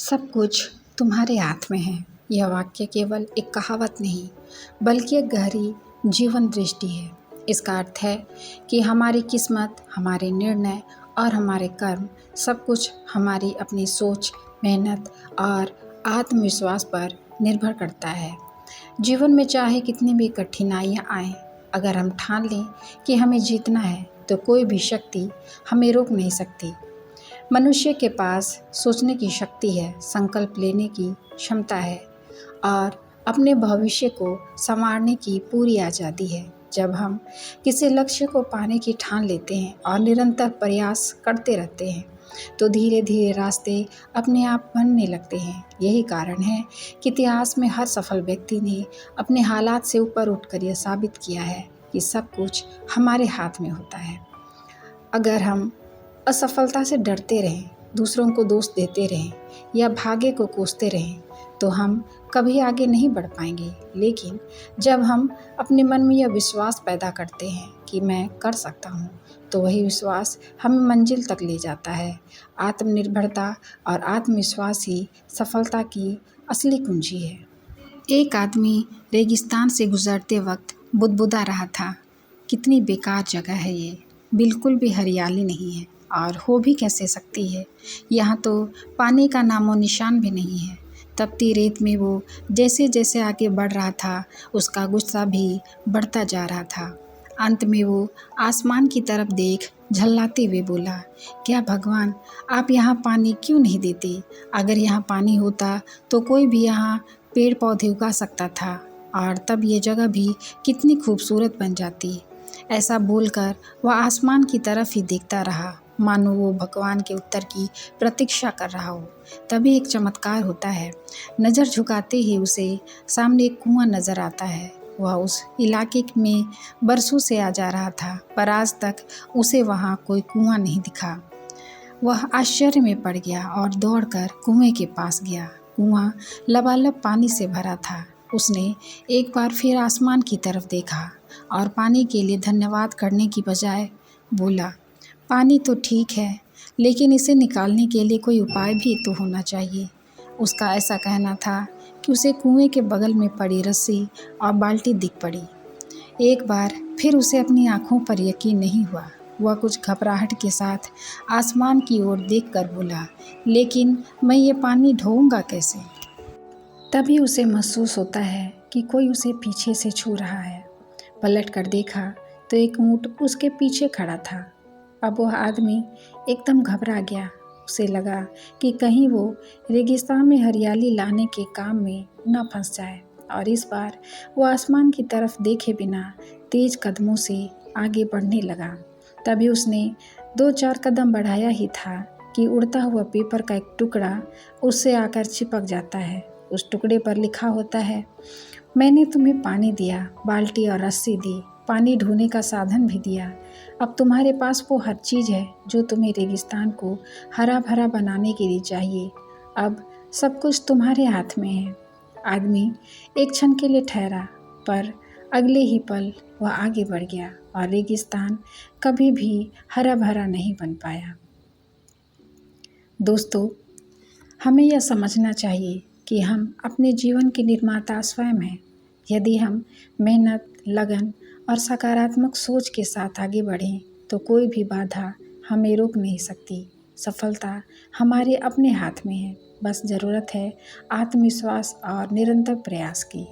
सब कुछ तुम्हारे हाथ में है। यह वाक्य केवल एक कहावत नहीं, बल्कि एक गहरी जीवन दृष्टि है। इसका अर्थ है कि हमारी किस्मत, हमारे निर्णय और हमारे कर्म सब कुछ हमारी अपनी सोच, मेहनत और आत्मविश्वास पर निर्भर करता है। जीवन में चाहे कितनी भी कठिनाइयाँ आएं, अगर हम ठान लें कि हमें जीतना है, तो कोई भी शक्ति हमें रोक नहीं सकती। मनुष्य के पास सोचने की शक्ति है, संकल्प लेने की क्षमता है और अपने भविष्य को संवारने की पूरी आज़ादी है। जब हम किसी लक्ष्य को पाने की ठान लेते हैं और निरंतर प्रयास करते रहते हैं, तो धीरे धीरे रास्ते अपने आप बनने लगते हैं। यही कारण है कि इतिहास में हर सफल व्यक्ति ने अपने हालात से ऊपर उठकर यह साबित किया है कि सब कुछ हमारे हाथ में होता है। अगर हम असफलता से डरते रहें, दूसरों को दोष देते रहें या भाग्य को कोसते रहें, तो हम कभी आगे नहीं बढ़ पाएंगे। लेकिन जब हम अपने मन में यह विश्वास पैदा करते हैं कि मैं कर सकता हूँ, तो वही विश्वास हमें मंजिल तक ले जाता है। आत्मनिर्भरता और आत्मविश्वास ही सफलता की असली कुंजी है। एक आदमी रेगिस्तान से गुजरते वक्त बुदबुदा रहा था, कितनी बेकार जगह है ये, बिल्कुल भी हरियाली नहीं है और हो भी कैसे सकती है। यहाँ तो पानी का नामो निशान भी नहीं है। तपती रेत में वो जैसे जैसे आगे बढ़ रहा था, उसका गुस्सा भी बढ़ता जा रहा था। अंत में वो आसमान की तरफ देख झल्लाते हुए बोला, क्या भगवान, आप यहाँ पानी क्यों नहीं देते? अगर यहाँ पानी होता तो कोई भी यहाँ पेड़ पौधे उगा सकता था और तब ये जगह भी कितनी खूबसूरत बन जाती। ऐसा बोलकर वह आसमान की तरफ ही देखता रहा, मानो वो भगवान के उत्तर की प्रतीक्षा कर रहा हो। तभी एक चमत्कार होता है। नज़र झुकाते ही उसे सामने एक कुआं नज़र आता है। वह उस इलाके में बरसों से आ जा रहा था, पर आज तक उसे वहाँ कोई कुआं नहीं दिखा। वह आश्चर्य में पड़ गया और दौड़कर कुएं के पास गया। कुआं लबालब पानी से भरा था। उसने एक बार फिर आसमान की तरफ देखा और पानी के लिए धन्यवाद करने की बजाय बोला, पानी तो ठीक है, लेकिन इसे निकालने के लिए कोई उपाय भी तो होना चाहिए। उसका ऐसा कहना था कि उसे कुएं के बगल में पड़ी रस्सी और बाल्टी दिख पड़ी। एक बार फिर उसे अपनी आंखों पर यकीन नहीं हुआ। वह कुछ घबराहट के साथ आसमान की ओर देखकर बोला, लेकिन मैं ये पानी ढोऊंगा कैसे? तभी उसे महसूस होता है कि कोई उसे पीछे से छू रहा है। पलट कर देखा तो एक ऊंट उसके पीछे खड़ा था। अब वह आदमी एकदम घबरा गया। उसे लगा कि कहीं वो रेगिस्तान में हरियाली लाने के काम में न फंस जाए, और इस बार वो आसमान की तरफ देखे बिना तेज कदमों से आगे बढ़ने लगा। तभी उसने 2-4 कदम बढ़ाया ही था कि उड़ता हुआ पेपर का एक टुकड़ा उससे आकर चिपक जाता है। उस टुकड़े पर लिखा होता है, मैंने तुम्हें पानी दिया, बाल्टी और रस्सी दी, पानी ढोने का साधन भी दिया। अब तुम्हारे पास वो हर चीज़ है जो तुम्हें रेगिस्तान को हरा भरा बनाने के लिए चाहिए। अब सब कुछ तुम्हारे हाथ में है। आदमी एक क्षण के लिए ठहरा, पर अगले ही पल वह आगे बढ़ गया और रेगिस्तान कभी भी हरा भरा नहीं बन पाया। दोस्तों, हमें यह समझना चाहिए कि हम अपने जीवन के निर्माता स्वयं हैं। यदि हम मेहनत, लगन और सकारात्मक सोच के साथ आगे बढ़ें, तो कोई भी बाधा हमें रोक नहीं सकती। सफलता हमारे अपने हाथ में है, बस ज़रूरत है आत्मविश्वास और निरंतर प्रयास की।